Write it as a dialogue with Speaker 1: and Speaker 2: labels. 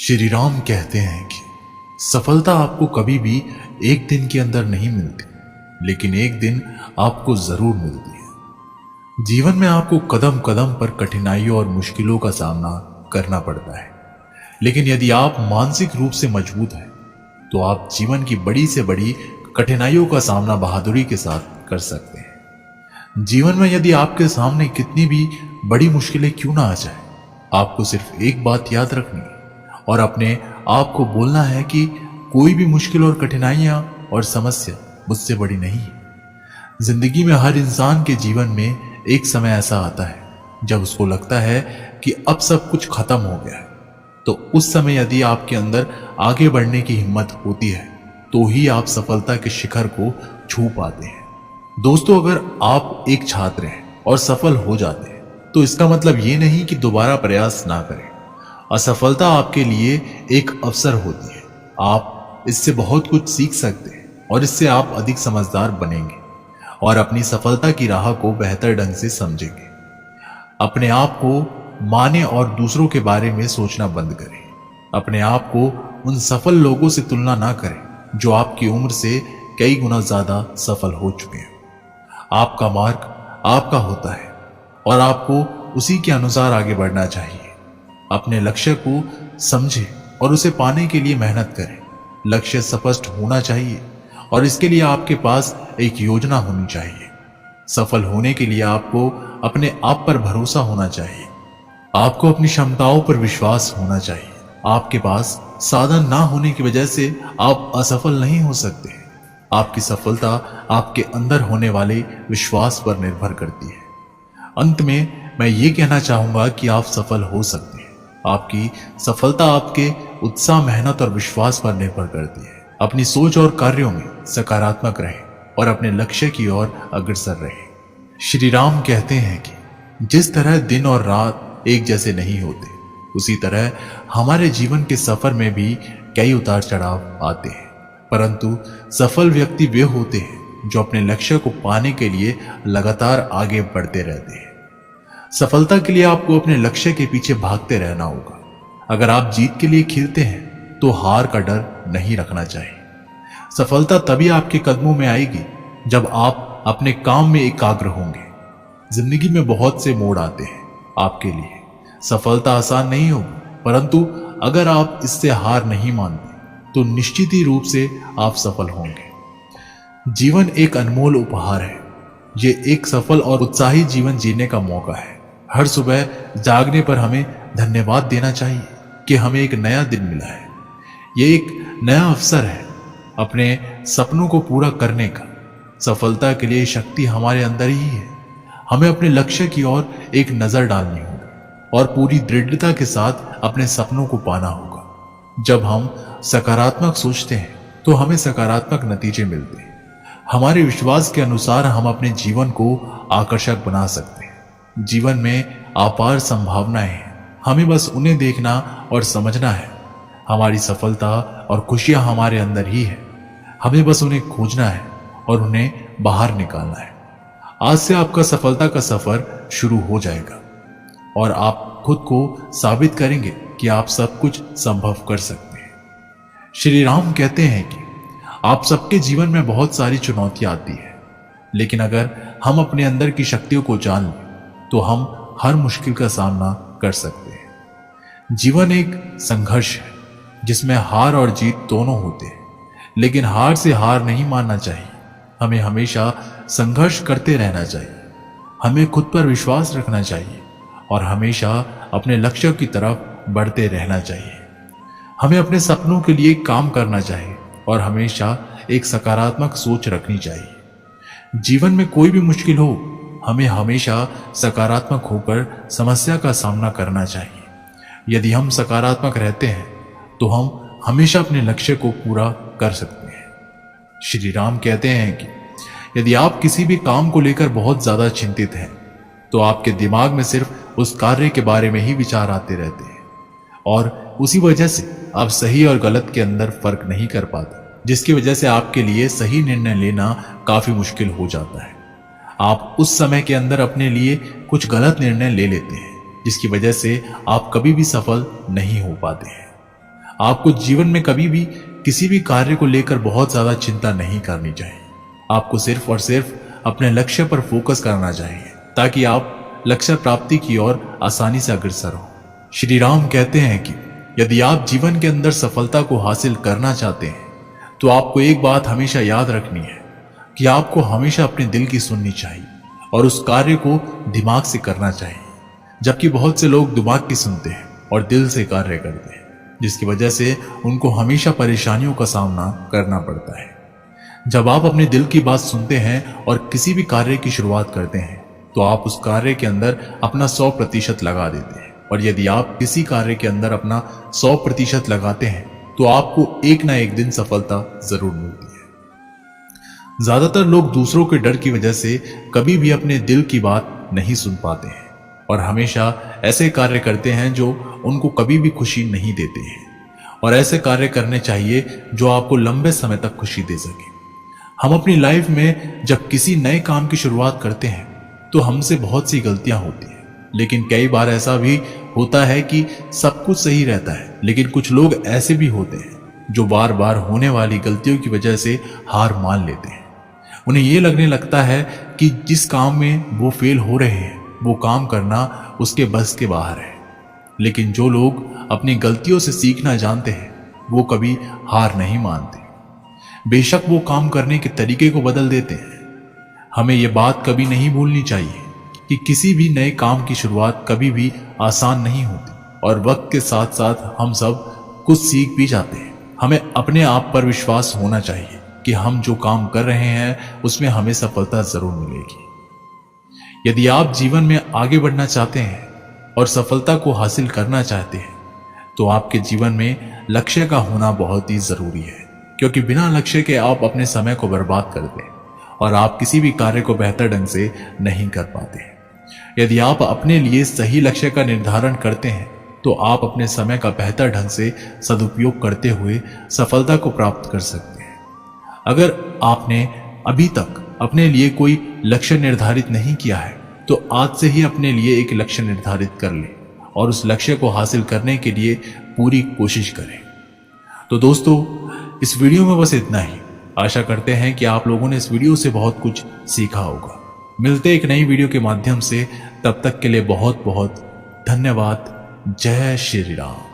Speaker 1: श्री राम कहते हैं कि सफलता आपको कभी भी एक दिन के अंदर नहीं मिलती, लेकिन एक दिन आपको जरूर मिलती है। जीवन में आपको कदम कदम पर कठिनाइयों और मुश्किलों का सामना करना पड़ता है, लेकिन यदि आप मानसिक रूप से मजबूत हैं तो आप जीवन की बड़ी से बड़ी कठिनाइयों का सामना बहादुरी के साथ कर सकते हैं। जीवन में यदि आपके सामने कितनी भी बड़ी मुश्किलें क्यों ना आ जाए, आपको सिर्फ एक बात याद रखनी है और अपने आप को बोलना है कि कोई भी मुश्किल और कठिनाइयां और समस्या मुझसे बड़ी नहीं है। जिंदगी में हर इंसान के जीवन में एक समय ऐसा आता है जब उसको लगता है कि अब सब कुछ खत्म हो गया है। तो उस समय यदि आपके अंदर आगे बढ़ने की हिम्मत होती है तो ही आप सफलता के शिखर को छू पाते हैं। दोस्तों, अगर आप एक छात्र हैं और सफल हो जाते हैं तो इसका मतलब ये नहीं कि दोबारा प्रयास ना करें। असफलता आपके लिए एक अवसर होती है। आप इससे बहुत कुछ सीख सकते हैं और इससे आप अधिक समझदार बनेंगे और अपनी सफलता की राह को बेहतर ढंग से समझेंगे। अपने आप को माने और दूसरों के बारे में सोचना बंद करें। अपने आप को उन सफल लोगों से तुलना ना करें जो आपकी उम्र से कई गुना ज्यादा सफल हो चुके हैं। आपका मार्ग आपका होता है और आपको उसी के अनुसार आगे बढ़ना चाहिए। अपने लक्ष्य को समझें और उसे पाने के लिए मेहनत करें। लक्ष्य स्पष्ट होना चाहिए और इसके लिए आपके पास एक योजना होनी चाहिए। सफल होने के लिए आपको अपने आप पर भरोसा होना चाहिए। आपको अपनी क्षमताओं पर विश्वास होना चाहिए। आपके पास साधन ना होने की वजह से आप असफल नहीं हो सकते। आपकी सफलता आपके अंदर होने वाले विश्वास पर निर्भर करती है। अंत में मैं ये कहना चाहूंगा कि आप सफल हो सकते हैं। आपकी सफलता आपके उत्साह, मेहनत और विश्वास पर निर्भर करती है। अपनी सोच और कार्यों में सकारात्मक रहें और अपने लक्ष्य की ओर अग्रसर रहें। श्री राम कहते हैं कि जिस तरह दिन और रात एक जैसे नहीं होते, उसी तरह हमारे जीवन के सफर में भी कई उतार चढ़ाव आते हैं, परंतु सफल व्यक्ति वे होते हैं जो अपने लक्ष्य को पाने के लिए लगातार आगे बढ़ते रहते हैं। सफलता के लिए आपको अपने लक्ष्य के पीछे भागते रहना होगा। अगर आप जीत के लिए खेलते हैं तो हार का डर नहीं रखना चाहिए। सफलता तभी आपके कदमों में आएगी जब आप अपने काम में एकाग्र होंगे। जिंदगी में बहुत से मोड़ आते हैं आपके लिए। सफलता आसान नहीं होगी, परंतु अगर आप इससे हार नहीं मानते तो निश्चित ही रूप से आप सफल होंगे। जीवन एक अनमोल उपहार है। ये एक सफल और उत्साही जीवन जीने का मौका है। हर सुबह जागने पर हमें धन्यवाद देना चाहिए कि हमें एक नया दिन मिला है। ये एक नया अवसर है अपने सपनों को पूरा करने का। सफलता के लिए शक्ति हमारे अंदर ही है। हमें अपने लक्ष्य की ओर एक नजर डालनी होगी और पूरी दृढ़ता के साथ अपने सपनों को पाना होगा। जब हम सकारात्मक सोचते हैं तो हमें सकारात्मक नतीजे मिलते हैं। हमारे विश्वास के अनुसार हम अपने जीवन को आकर्षक बना सकते हैं। जीवन में अपार संभावनाएं हैं, हमें बस उन्हें देखना और समझना है। हमारी सफलता और खुशियां हमारे अंदर ही है, हमें बस उन्हें खोजना है और उन्हें बाहर निकालना है। आज से आपका सफलता का सफर शुरू हो जाएगा और आप खुद को साबित करेंगे कि आप सब कुछ संभव कर सकते हैं। श्री राम कहते हैं कि आप सबके जीवन में बहुत सारी चुनौतियां आती है, लेकिन अगर हम अपने अंदर की शक्तियों को जान लें तो हम हर मुश्किल का सामना कर सकते हैं। जीवन एक संघर्ष है जिसमें हार और जीत दोनों होते हैं, लेकिन हार से हार नहीं मानना चाहिए। हमें हमेशा संघर्ष करते रहना चाहिए। हमें खुद पर विश्वास रखना चाहिए और हमेशा अपने लक्ष्य की तरफ बढ़ते रहना चाहिए। हमें अपने सपनों के लिए काम करना चाहिए और हमेशा एक सकारात्मक सोच रखनी चाहिए। जीवन में कोई भी मुश्किल हो, हमें हमेशा सकारात्मक होकर समस्या का सामना करना चाहिए। यदि हम सकारात्मक रहते हैं तो हम हमेशा अपने लक्ष्य को पूरा कर सकते हैं। श्री राम कहते हैं कि यदि आप किसी भी काम को लेकर बहुत ज्यादा चिंतित हैं तो आपके दिमाग में सिर्फ उस कार्य के बारे में ही विचार आते रहते हैं और उसी वजह से आप सही और गलत के अंदर फर्क नहीं कर पाते, जिसकी वजह से आपके लिए सही निर्णय लेना काफी मुश्किल हो जाता है। आप उस समय के अंदर अपने लिए कुछ गलत निर्णय ले लेते हैं, जिसकी वजह से आप कभी भी सफल नहीं हो पाते हैं। आपको जीवन में कभी भी किसी भी कार्य को लेकर बहुत ज्यादा चिंता नहीं करनी चाहिए। आपको सिर्फ और सिर्फ अपने लक्ष्य पर फोकस करना चाहिए ताकि आप लक्ष्य प्राप्ति की ओर आसानी से अग्रसर हो। श्री राम कहते हैं कि यदि आप जीवन के अंदर सफलता को हासिल करना चाहते हैं तो आपको एक बात हमेशा याद रखनी है कि आपको हमेशा अपने दिल की सुननी चाहिए और उस कार्य को दिमाग से करना चाहिए, जबकि बहुत से लोग दिमाग की सुनते हैं और दिल से कार्य करते हैं, जिसकी वजह से उनको हमेशा परेशानियों का सामना करना पड़ता है। जब आप अपने दिल की बात सुनते हैं और किसी भी कार्य की शुरुआत करते हैं तो आप उस कार्य के अंदर अपना 100% लगा देते हैं, और यदि आप किसी कार्य के अंदर अपना 100% लगाते हैं तो आपको एक ना एक दिन सफलता जरूर मिलती है। ज्यादातर लोग दूसरों के डर की वजह से कभी भी अपने दिल की बात नहीं सुन पाते हैं और हमेशा ऐसे कार्य करते हैं जो उनको कभी भी खुशी नहीं देते हैं, और ऐसे कार्य करने चाहिए जो आपको लंबे समय तक खुशी दे सके। हम अपनी लाइफ में जब किसी नए काम की शुरुआत करते हैं तो हमसे बहुत सी गलतियां होती हैं, लेकिन कई बार ऐसा भी होता है कि सब कुछ सही रहता है, लेकिन कुछ लोग ऐसे भी होते हैं जो बार बार होने वाली गलतियों की वजह से हार मान लेते हैं। उन्हें यह लगने लगता है कि जिस काम में वो फेल हो रहे हैं वो काम करना उसके बस के बाहर है, लेकिन जो लोग अपनी गलतियों से सीखना जानते हैं वो कभी हार नहीं मानते, बेशक वो काम करने के तरीके को बदल देते हैं। हमें ये बात कभी नहीं भूलनी चाहिए कि किसी भी नए काम की शुरुआत कभी भी आसान नहीं होती, और वक्त के साथ साथ हम सब कुछ सीख भी जाते हैं। हमें अपने आप पर विश्वास होना चाहिए कि हम जो काम कर रहे हैं उसमें हमें सफलता जरूर मिलेगी। यदि आप जीवन में आगे बढ़ना चाहते हैं और सफलता को हासिल करना चाहते हैं तो आपके जीवन में लक्ष्य का होना बहुत ही जरूरी है, क्योंकि बिना लक्ष्य के आप अपने समय को बर्बाद करते हैं और आप किसी भी कार्य को बेहतर ढंग से नहीं कर पाते। यदि आप अपने लिए सही लक्ष्य का निर्धारण करते हैं तो आप अपने समय का बेहतर ढंग से सदुपयोग करते हुए सफलता को प्राप्त कर सकते हैं। अगर आपने अभी तक अपने लिए कोई लक्ष्य निर्धारित नहीं किया है तो आज से ही अपने लिए एक लक्ष्य निर्धारित कर लें और उस लक्ष्य को हासिल करने के लिए पूरी कोशिश करें। तो दोस्तों, इस वीडियो में बस इतना ही। आशा करते हैं कि आप लोगों ने इस वीडियो से बहुत कुछ सीखा होगा। मिलते एक नई वीडियो के माध्यम से, तब तक के लिए बहुत बहुत धन्यवाद। जय श्री राम।